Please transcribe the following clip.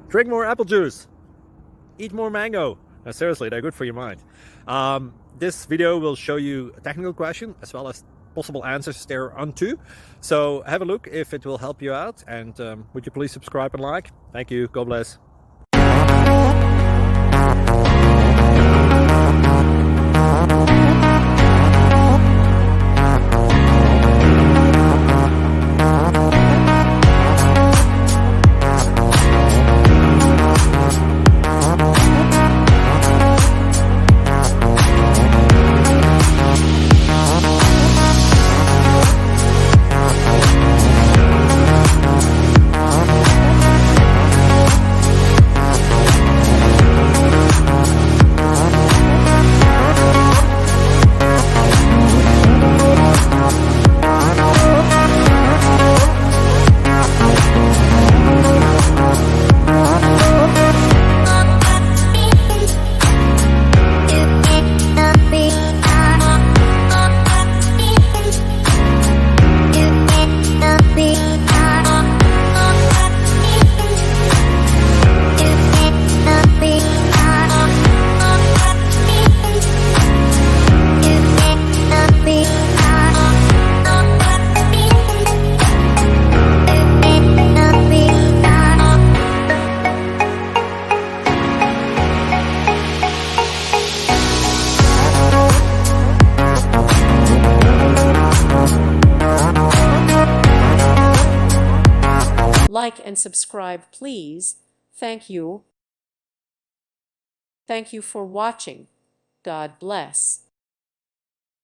Drink more apple juice. Eat more mango. No, seriously, they're good for your mind. This video will show you a technical question as well as possible answers thereunto. So have a look if it will help you out, and would you please subscribe and like? Thank you. God bless. Like and subscribe, please. Thank you. Thank you for watching. God bless.